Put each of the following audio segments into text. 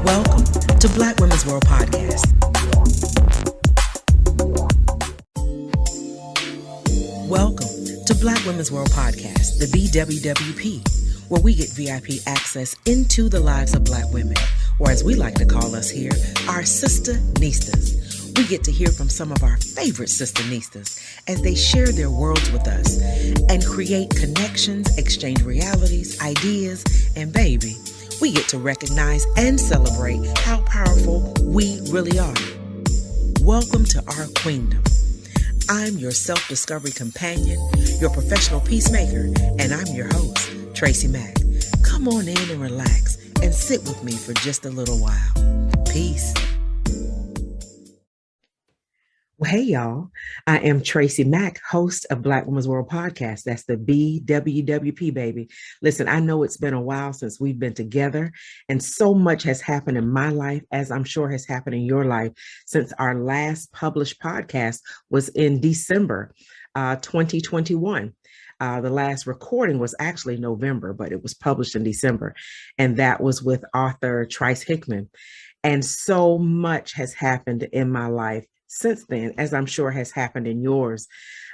Welcome to Black Women's World Podcast. Welcome to Black Women's World Podcast, the BWWP, where we get VIP access into the lives of Black women, or as we like to call us here, our SistaNistas. We get to hear from some of our favorite SistaNistas as they share their worlds with us and create connections, exchange realities, ideas, and baby, we get to recognize and celebrate how powerful we really are. Welcome to our queendom. I'm your self-discovery companion, your professional peacemaker, and I'm your host, TRACYMAC. Come on in and relax and sit with me for just a little while. Peace. Well, hey, y'all. I am TRACYMAC, host of Black Women's World Podcast. That's the BWWP, baby. Listen, I know it's been a while since we've been together, and so much has happened in my life, as I'm sure has happened in your life, since our last published podcast was in December 2021. The last recording was actually November, but it was published in December, and that was with author Trice Hickman. And so much has happened in my life since then, as I'm sure has happened in yours.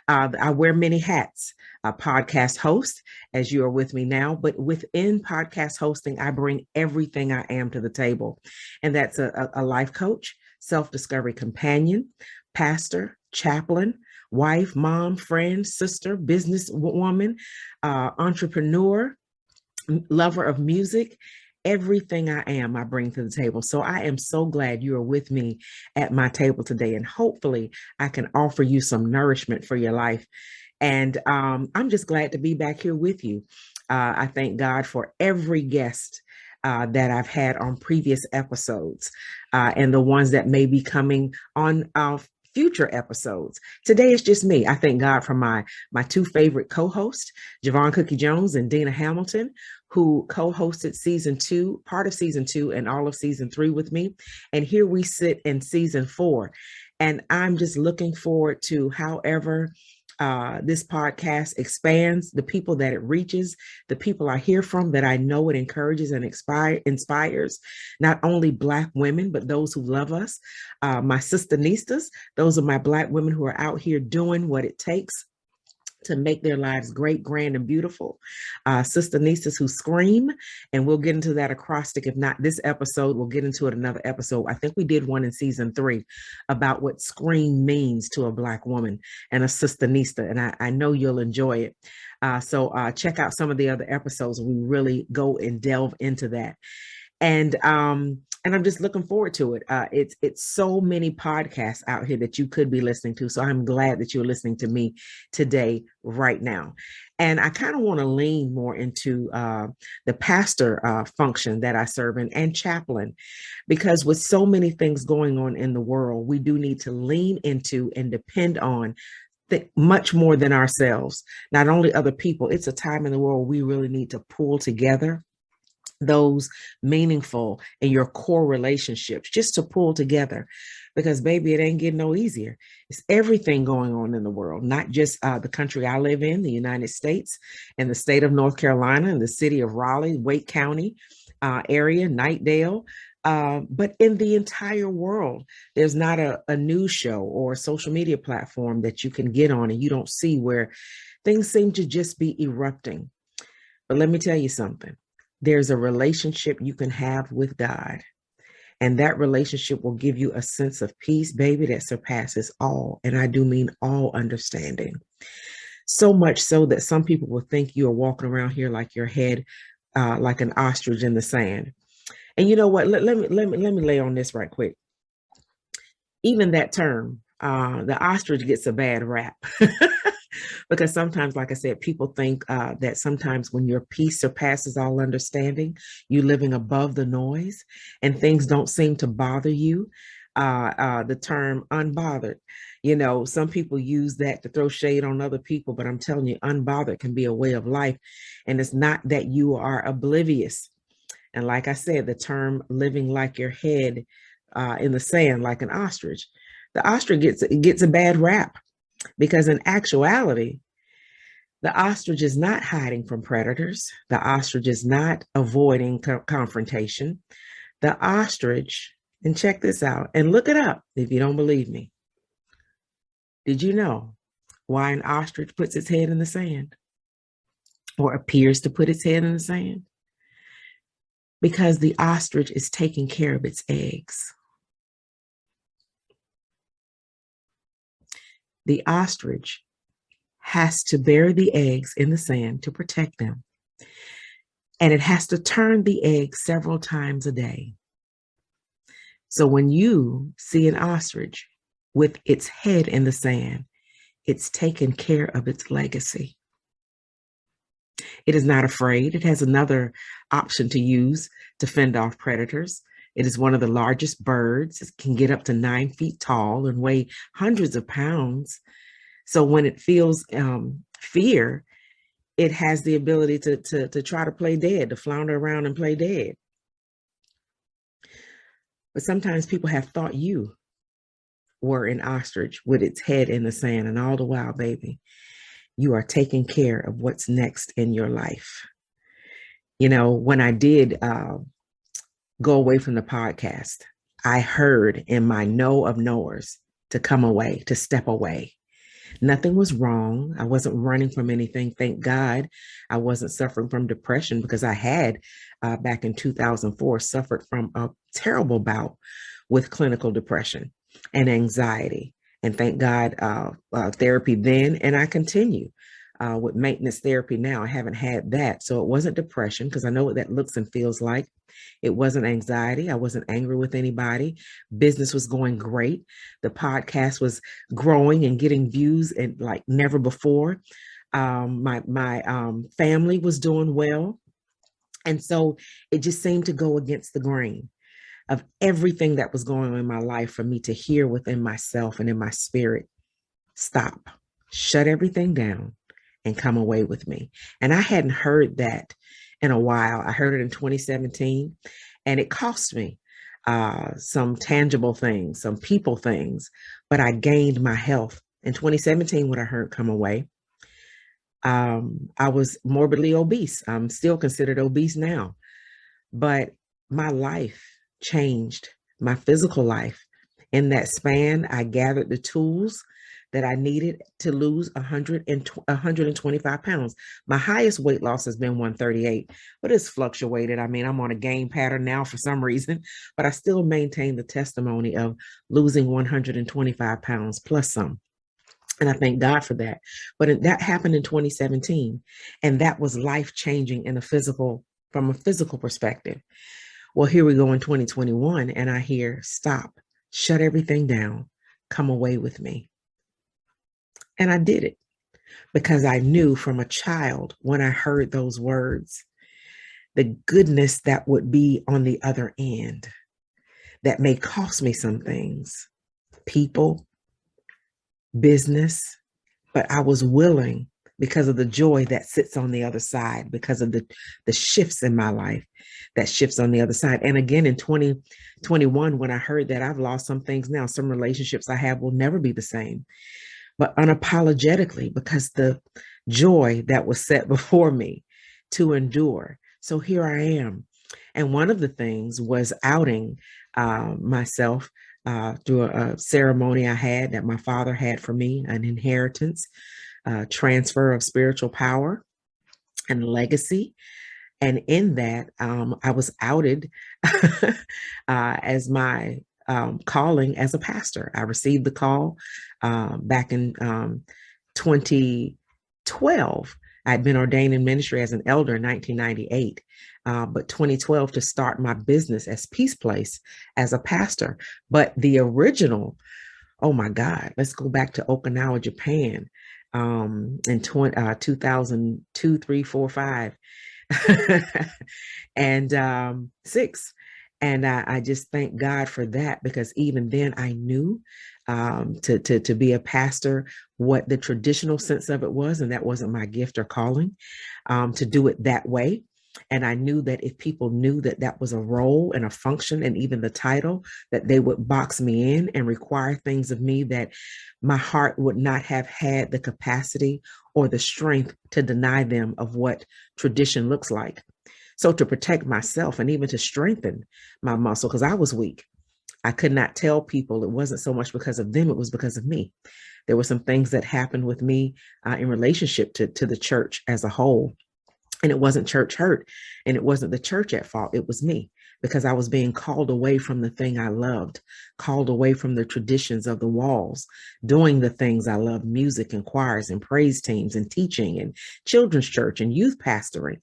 I wear many hats, a podcast host, as you are with me now, but within podcast hosting, I bring everything I am to the table. And that's a life coach, self-discovery companion, pastor, chaplain, wife, mom, friend, sister, businesswoman, entrepreneur, lover of music. Everything I am, I bring to the table. So I am so glad you are with me at my table today. And hopefully I can offer you some nourishment for your life. And I'm just glad to be back here with you. I thank God for every guest that I've had on previous episodes and the ones that may be coming on future episodes. Today is just me. I thank God for my two favorite co-hosts, Javon Cookie Jones and Dina Hamilton, who co-hosted season 2, part of season 2 and all of season 3 with me. And here we sit in season 4. And I'm just looking forward to however this podcast expands, the people that it reaches, the people I hear from that I know it encourages and inspires, not only Black women, but those who love us, my SistaNistas. Those are my Black women who are out here doing what it takes to make their lives great, grand, and beautiful. SistaNistas who scream, and we'll get into that acrostic. If not this episode, we'll get into it another episode. I think we did one in season 3 about what scream means to a Black woman and a SistaNista, and I know you'll enjoy it. So check out some of the other episodes. We really go and delve into that. And I'm just looking forward to it. It's so many podcasts out here that you could be listening to. So I'm glad that you're listening to me today, right now. And I kind of want to lean more into the pastor function that I serve in and chaplain, because with so many things going on in the world, we do need to lean into and depend on much more than ourselves, not only other people. It's a time in the world we really need to pull together those meaningful and your core relationships, just to pull together, because baby, it ain't getting no easier. It's everything going on in the world, not just the country I live in, the United States, and the state of North Carolina, and the city of Raleigh, Wake County area, Knightdale, but in the entire world. There's not a news show or a social media platform that you can get on and you don't see where things seem to just be erupting. But let me tell you something. There's a relationship you can have with God, and that relationship will give you a sense of peace, baby, that surpasses all, and I do mean all understanding. So much so that some people will think you are walking around here like your head, like an ostrich in the sand. And you know what? Let me lay on this right quick. Even that term, the ostrich, gets a bad rap. Because sometimes, like I said, people think that sometimes when your peace surpasses all understanding, you're living above the noise and things don't seem to bother you. The term unbothered, some people use that to throw shade on other people, but I'm telling you, unbothered can be a way of life. And it's not that you are oblivious. And like I said, the term living like your head in the sand, like an ostrich, the ostrich gets a bad rap. Because in actuality, the ostrich is not hiding from predators. The ostrich is not avoiding confrontation. The ostrich, and check this out, and look it up if you don't believe me. Did you know why an ostrich puts its head in the sand or appears to put its head in the sand? Because the ostrich is taking care of its eggs. The ostrich has to bury the eggs in the sand to protect them. And it has to turn the egg several times a day. So when you see an ostrich with its head in the sand, it's taking care of its legacy. It is not afraid. It has another option to use to fend off predators. It is one of the largest birds. It can get up to 9 feet tall and weigh hundreds of pounds. So when it feels fear, it has the ability to try to play dead, to flounder around and play dead. But sometimes people have thought you were an ostrich with its head in the sand, and all the while, baby, you are taking care of what's next in your life. You know, when I did go away from the podcast, I heard in my know of knowers to come away, to step away. Nothing was wrong. I wasn't running from anything. Thank God I wasn't suffering from depression, because I had back in 2004 suffered from a terrible bout with clinical depression and anxiety. And thank God therapy then, and I continue with maintenance therapy now. I haven't had that. So it wasn't depression, because I know what that looks and feels like. It wasn't anxiety. I wasn't angry with anybody. Business was going great. The podcast was growing and getting views and like never before. My family was doing well. And so it just seemed to go against the grain of everything that was going on in my life for me to hear within myself and in my spirit, stop, shut everything down and come away with me. And I hadn't heard that in a while. I heard it in 2017, and it cost me some tangible things, some people things, but I gained my health. In 2017, when I heard come away, I was morbidly obese. I'm still considered obese now, but my life changed, my physical life. In that span, I gathered the tools that I needed to lose 125 pounds. My highest weight loss has been 138, but it's fluctuated. I mean, I'm on a gain pattern now for some reason, but I still maintain the testimony of losing 125 pounds plus some. And I thank God for that. But that happened in 2017, and that was life-changing in from a physical perspective. Well, here we go in 2021, and I hear, stop, shut everything down, come away with me. And I did it because I knew from a child, when I heard those words, the goodness that would be on the other end that may cost me some things, people, business, but I was willing, because of the joy that sits on the other side, because of the shifts in my life that shifts on the other side. And again, in 2021, when I heard that, I've lost some things now. Some relationships I have will never be the same, but unapologetically, because the joy that was set before me to endure. So here I am. And one of the things was outing myself through a ceremony I had that my father had for me, an inheritance, transfer of spiritual power and legacy. And in that, I was outed as my calling as a pastor. I received the call back in 2012. I'd been ordained in ministry as an elder in 1998, but 2012 to start my business as Peace Place as a pastor. But the original, oh my God, let's go back to Okinawa, Japan, in 2002, 3, 4, 5, and 6. And I just thank God for that, because even then I knew to be a pastor what the traditional sense of it was, and that wasn't my gift or calling to do it that way. And I knew that if people knew that that was a role and a function and even the title, that they would box me in and require things of me that my heart would not have had the capacity or the strength to deny them of what tradition looks like. So to protect myself and even to strengthen my muscle, because I was weak, I could not tell people it wasn't so much because of them, it was because of me. There were some things that happened with me in relationship to the church as a whole. And it wasn't church hurt, and it wasn't the church at fault. It was me, because I was being called away from the thing I loved, called away from the traditions of the walls, doing the things I love, music and choirs and praise teams and teaching and children's church and youth pastoring.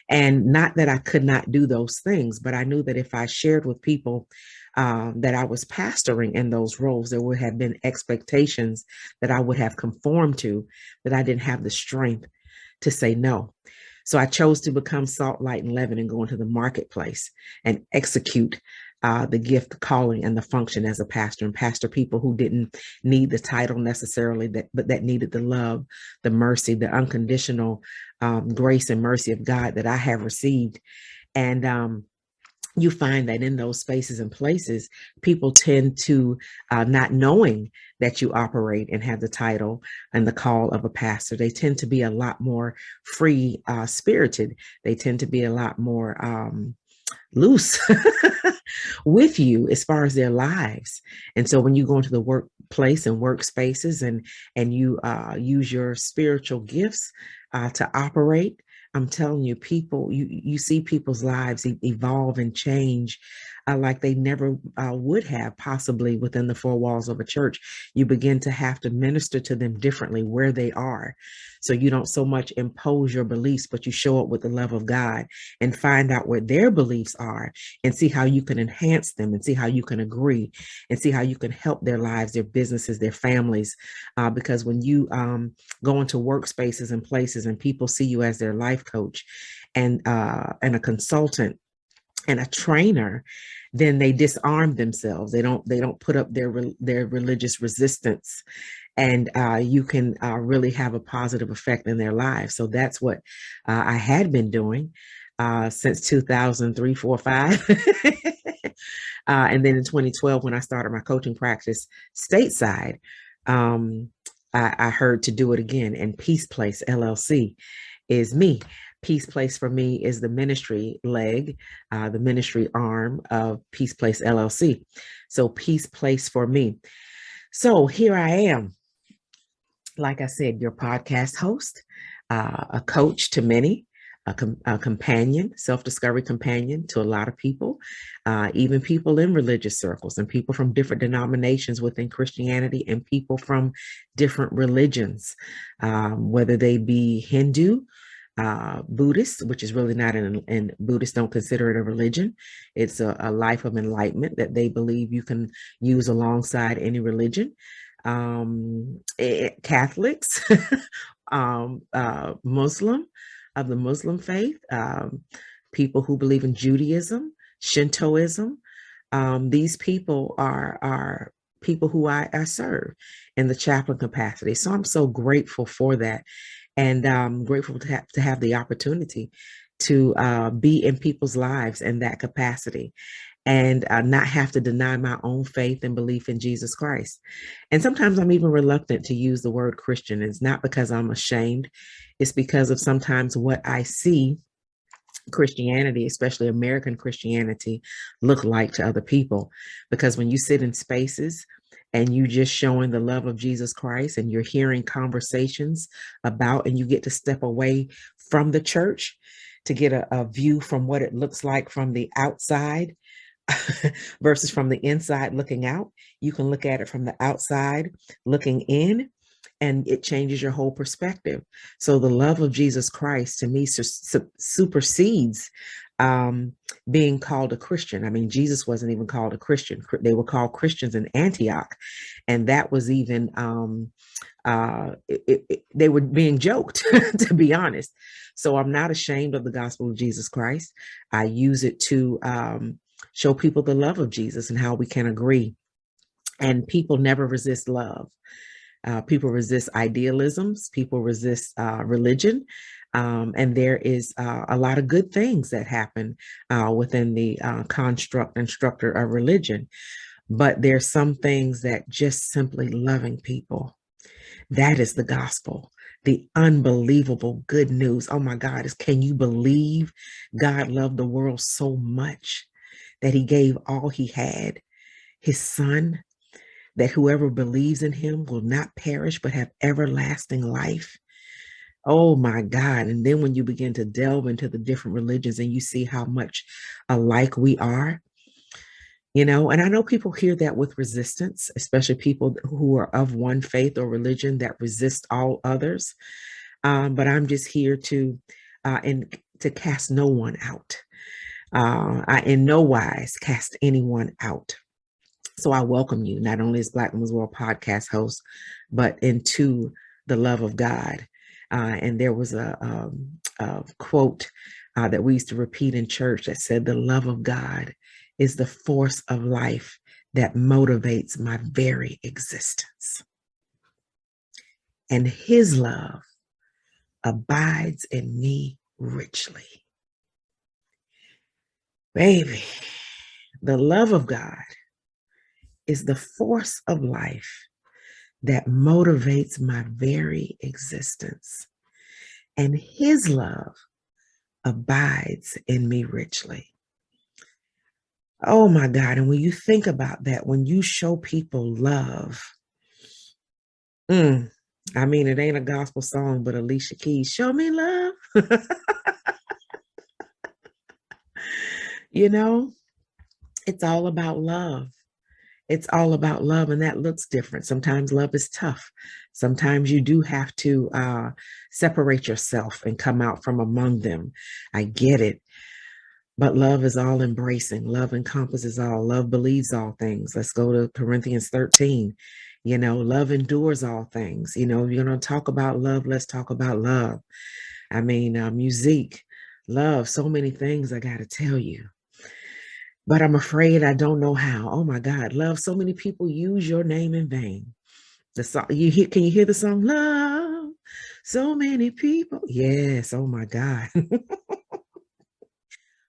And not that I could not do those things, but I knew that if I shared with people that I was pastoring in those roles, there would have been expectations that I would have conformed to, that I didn't have the strength to say no. So I chose to become salt, light, and leaven and go into the marketplace and execute the gift, the calling, and the function as a pastor, and pastor people who didn't need the title necessarily, but that needed the love, the mercy, the unconditional grace and mercy of God that I have received. And you find that in those spaces and places, people tend to, not knowing that you operate and have the title and the call of a pastor, they tend to be a lot more free spirited. They tend to be a lot more loose with you as far as their lives. And so when you go into the workplace and workspaces and you use your spiritual gifts to operate, I'm telling you, people, you see people's lives evolve and change like they never would have possibly within the four walls of a church. You begin to have to minister to them differently where they are. So you don't so much impose your beliefs, but you show up with the love of God and find out where their beliefs are and see how you can enhance them and see how you can agree and see how you can help their lives, their businesses, their families. Because when you go into workspaces and places and people see you as their life coach and a consultant and a trainer, then they disarm themselves. They don't put up their religious resistance, and you can really have a positive effect in their lives. So that's what I had been doing since 2003, 4, 5. And then in 2012, when I started my coaching practice stateside, I heard to do it again. And Peace Place LLC is me. Peace Place for me is the ministry leg, the ministry arm of Peace Place LLC. So Peace Place for me. So here I am, like I said, your podcast host, a coach to many, a companion, self-discovery companion to a lot of people, even people in religious circles and people from different denominations within Christianity and people from different religions, whether they be Hindu, Buddhist, which is really not and Buddhists don't consider it a religion. It's a life of enlightenment that they believe you can use alongside any religion. Catholics, Muslim, of the Muslim faith, people who believe in Judaism, Shintoism. These people are people who I serve in the chaplain capacity. So I'm so grateful for that. And I'm grateful to have the opportunity to be in people's lives in that capacity and not have to deny my own faith and belief in Jesus Christ. And sometimes I'm even reluctant to use the word Christian. It's not because I'm ashamed. It's because of sometimes what I see Christianity, especially American Christianity, look like to other people. Because when you sit in spaces and you just showing the love of Jesus Christ and you're hearing conversations about, and you get to step away from the church to get a view from what it looks like from the outside versus from the inside looking out. You can look at it from the outside looking in, and it changes your whole perspective. So the love of Jesus Christ to me supersedes being called a Christian. I mean, Jesus wasn't even called a Christian. They were called Christians in Antioch. And that was even, they were being joked, to be honest. So I'm not ashamed of the gospel of Jesus Christ. I use it to show people the love of Jesus and how we can agree. And people never resist love. People resist idealisms. People resist religion. And there is a lot of good things that happen within the construct and structure of religion. But there's some things that just simply loving people, that is the gospel. the unbelievable good news. Oh my God, can you believe God loved the world so much that he gave all he had, his son, that whoever believes in him will not perish but have everlasting life? Oh my God. And then when you begin to delve into the different religions and you see how much alike we are, and I know people hear that with resistance, especially people who are of one faith or religion that resist all others. But I'm just here to cast no one out. I in no wise cast anyone out. So I welcome you, not only as Black Women's World podcast host, but into the love of God. And there was a quote that we used to repeat in church that said, "The love of God is the force of life that motivates my very existence. And his love abides in me richly." Baby, the love of God is the force of life that motivates my very existence. And his love abides in me richly. Oh my God. And when you think about that, when you show people love, I mean, it ain't a gospel song, but Alicia Keys, show me love. It's all about love. It's all about love, and that looks different. Sometimes love is tough. Sometimes you do have to separate yourself and come out from among them. I get it. But love is all embracing. Love encompasses all. Love believes all things. Let's go to Corinthians 13. Love endures all things. If you're going to talk about love, let's talk about love. I mean, music, love, so many things I got to tell you. But I'm afraid I don't know how. Oh my God, love, so many people use your name in vain. The song, can you hear the song? Love, so many people. Yes, oh my God.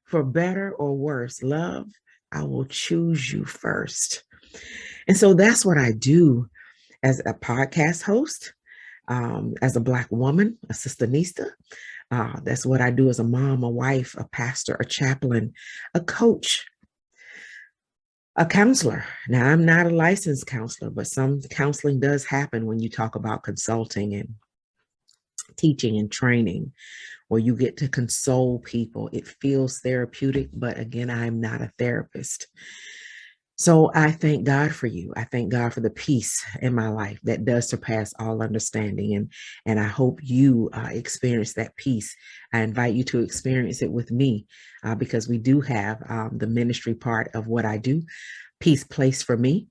For better or worse, love, I will choose you first. And so that's what I do as a podcast host, as a Black woman, a SistaNista. That's what I do as a mom, a wife, a pastor, a chaplain, a coach, a counselor. Now, I'm not a licensed counselor, but some counseling does happen when you talk about consulting and teaching and training, where you get to console people. It feels therapeutic, but again, I'm not a therapist. So I thank God for you. I thank God for the peace in my life that does surpass all understanding. And I hope you experience that peace. I invite you to experience it with me because we do have the ministry part of what I do. Peace Place for Me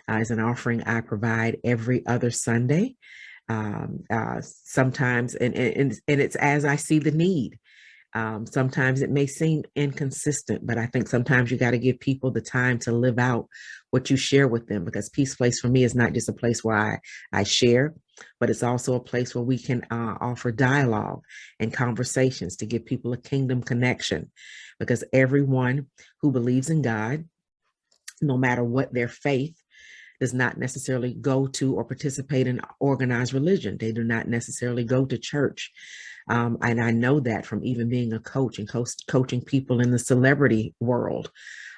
is an offering I provide every other Sunday. Sometimes, and it's as I see the need. Sometimes it may seem inconsistent, but I think sometimes you got to give people the time to live out what you share with them, because Peace Place for me is not just a place where I share, but it's also a place where we can offer dialogue and conversations to give people a kingdom connection, because everyone who believes in God, no matter what their faith, does not necessarily go to or participate in organized religion. They do not necessarily go to church. And I know that from even being a coach and coaching people in the celebrity world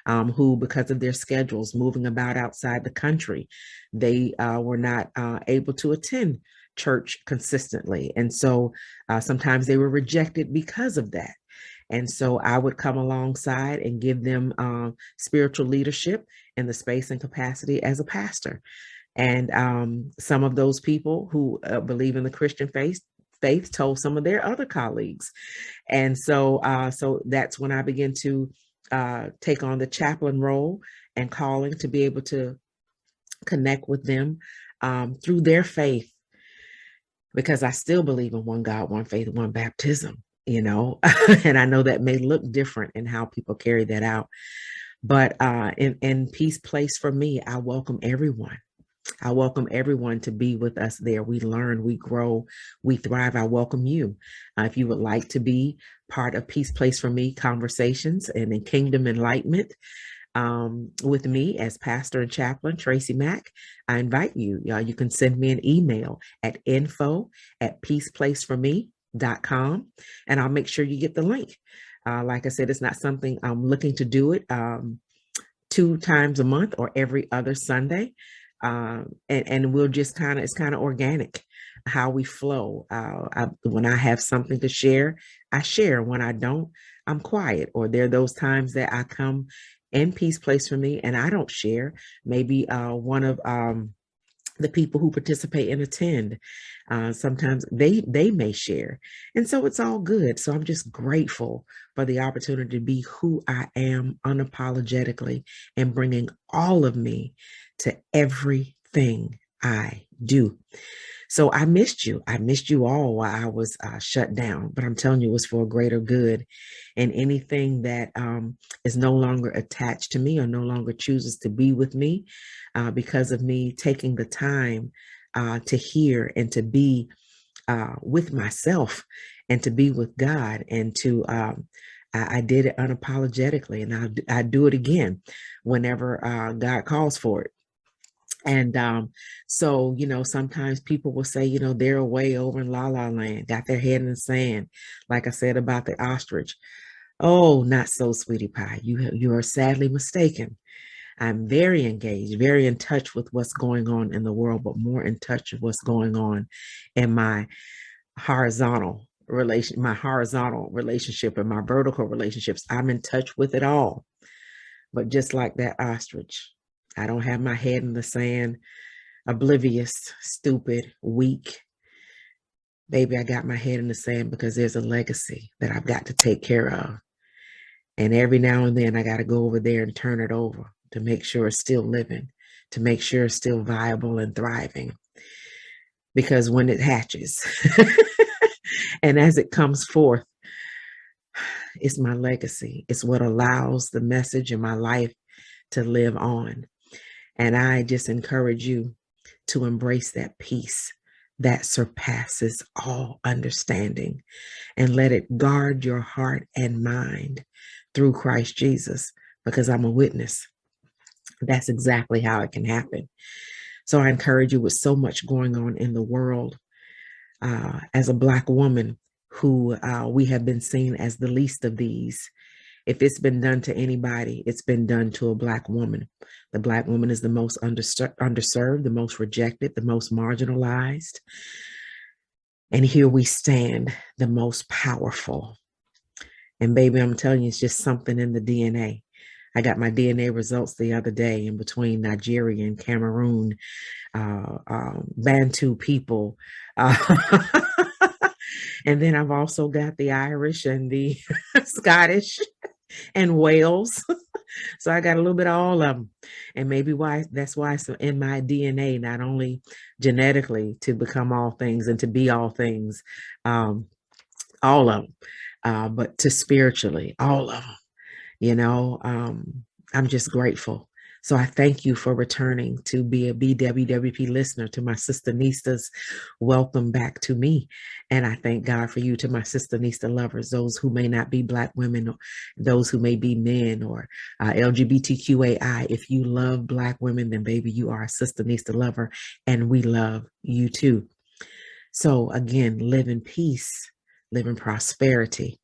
who, because of their schedules moving about outside the country, they were not able to attend church consistently. And so sometimes they were rejected because of that. And so I would come alongside and give them spiritual leadership in the space and capacity as a pastor. And some of those people who believe in the Christian faith told some of their other colleagues. And so that's when I began to take on the chaplain role and calling to be able to connect with them through their faith, because I still believe in one God, one faith, one baptism. And I know that may look different in how people carry that out. But in Peace Place for me, I welcome everyone. I welcome everyone to be with us there. We learn, we grow, we thrive. I welcome you. If you would like to be part of Peace Place for Me conversations and in Kingdom Enlightenment, with me as pastor and chaplain TracyMac, I invite you. You can send me an email at info@peaceplaceforme.com, and I'll make sure you get the link. Like I said, it's not something I'm looking to do it 2 times a month or every other Sunday. And we'll just it's kind of organic how we flow. When I have something to share, I share. When I don't, I'm quiet. Or there are those times that I come in Peace Place for Me and I don't share. Maybe one of the people who participate and attend, sometimes they may share, and so it's all good. So I'm just grateful for the opportunity to be who I am unapologetically and bringing all of me to everything I do. So I missed you. I missed you all while I was shut down, but I'm telling you, it was for a greater good. And anything that is no longer attached to me or no longer chooses to be with me because of me taking the time to hear and to be with myself and to be with God and to I did it unapologetically, and I do it again whenever God calls for it. And so, sometimes people will say, they're way over in La La Land, got their head in the sand, like I said about the ostrich. Oh, not so, sweetie pie. You are sadly mistaken. I'm very engaged, very in touch with what's going on in the world, but more in touch with what's going on in my horizontal relationship and my vertical relationships. I'm in touch with it all. But just like that ostrich, I don't have my head in the sand, oblivious, stupid, weak. Baby, I got my head in the sand because there's a legacy that I've got to take care of. And every now and then I got to go over there and turn it over to make sure it's still living, to make sure it's still viable and thriving. Because when it hatches and as it comes forth, it's my legacy. It's what allows the message in my life to live on. And I just encourage you to embrace that peace that surpasses all understanding and let it guard your heart and mind through Christ Jesus, because I'm a witness. That's exactly how it can happen. So I encourage you, with so much going on in the world, as a Black woman who we have been seen as the least of these. If it's been done to anybody, it's been done to a Black woman. The Black woman is the most underserved, the most rejected, the most marginalized. And here we stand, the most powerful. And baby, I'm telling you, it's just something in the DNA. I got my DNA results the other day, in between Nigeria and Cameroon, Bantu people. And then I've also got the Irish and the Scottish and Wales. So I got a little bit of all of them. And maybe that's why it's in my DNA, not only genetically to become all things and to be all things, all of them, but to spiritually, all of them. I'm just grateful. So I thank you for returning to be a BWWP listener. To my SistaNistas, welcome back to me. And I thank God for you. To my SistaNista lovers, those who may not be Black women, or those who may be men, or LGBTQAI. If you love Black women, then baby, you are a SistaNista lover, and we love you too. So again, live in peace, live in prosperity.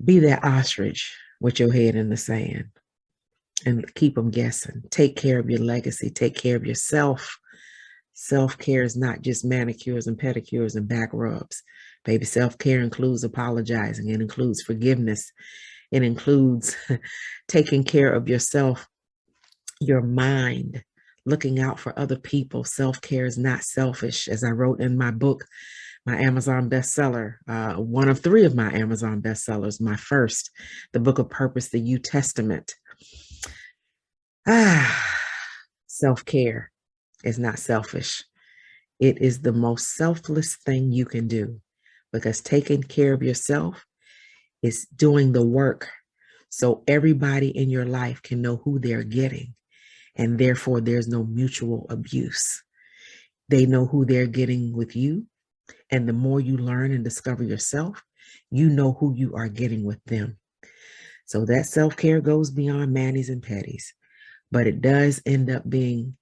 Be that ostrich with your head in the sand and keep them guessing. Take care of your legacy. Take care of yourself. Self-care is not just manicures and pedicures and back rubs. Baby, self-care includes apologizing. It includes forgiveness. It includes taking care of yourself, your mind, looking out for other people. Self-care is not selfish. As I wrote in my book, my Amazon bestseller, one of 3 of my Amazon bestsellers, my first, The Book of Purpose, the New Testament. Self-care is not selfish. It is the most selfless thing you can do, because taking care of yourself is doing the work so everybody in your life can know who they're getting, and therefore there's no mutual abuse. They know who they're getting with you, and the more you learn and discover yourself, you know who you are getting with them. So that self-care goes beyond manis and petties, but it does end up being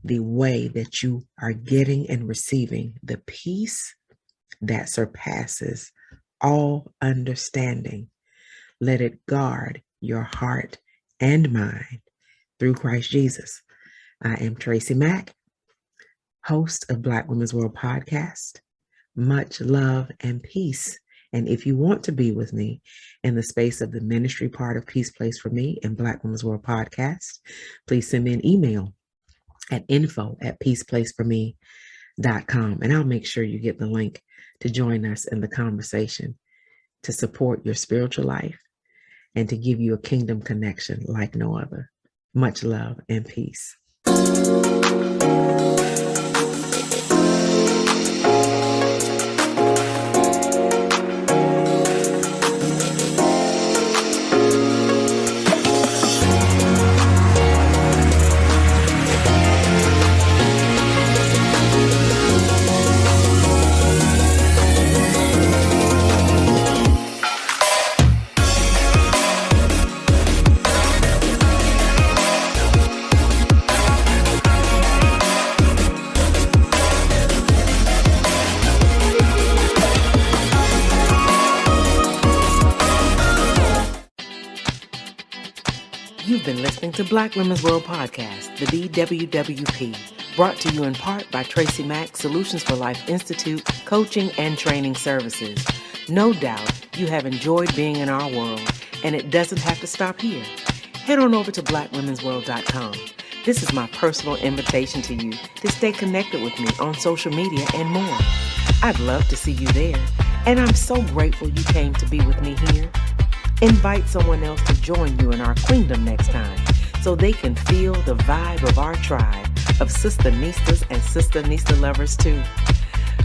the way that you are getting and receiving the peace that surpasses all understanding. Let it guard your heart and mind through Christ Jesus. I am TRACYMAC, host of Black Women's World Podcast. Much love and peace. And if you want to be with me in the space of the ministry part of Peace Place for Me and Black Women's World Podcast, please send me an email at info@peaceplaceforme.com. And I'll make sure you get the link to join us in the conversation to support your spiritual life and to give you a kingdom connection like no other. Much love and peace. You've been listening to Black Women's World Podcast, the BWWP, brought to you in part by TRACYMAC Solutions for Life Institute, coaching and training services. No doubt you have enjoyed being in our world, and it doesn't have to stop here. Head on over to blackwomensworld.com. This is my personal invitation to you to stay connected with me on social media and more. I'd love to see you there, and I'm so grateful you came to be with me here. Invite someone else to join you in our queendom next time so they can feel the vibe of our tribe of SistaNistas and SistaNista lovers too.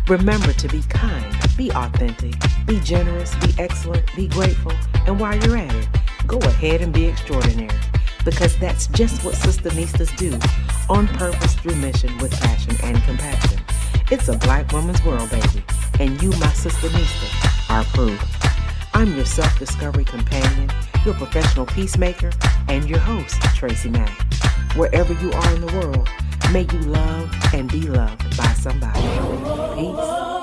Remember to be kind, be authentic, be generous, be excellent, be grateful, and while you're at it, go ahead and be extraordinary, because that's just what SistaNistas do, on purpose through mission with passion and compassion. It's a Black woman's world, baby, and you, my SistaNista, are proof. I'm your self-discovery companion, your professional peacemaker, and your host, TRACYMAC. Wherever you are in the world, may you love and be loved by somebody. Peace.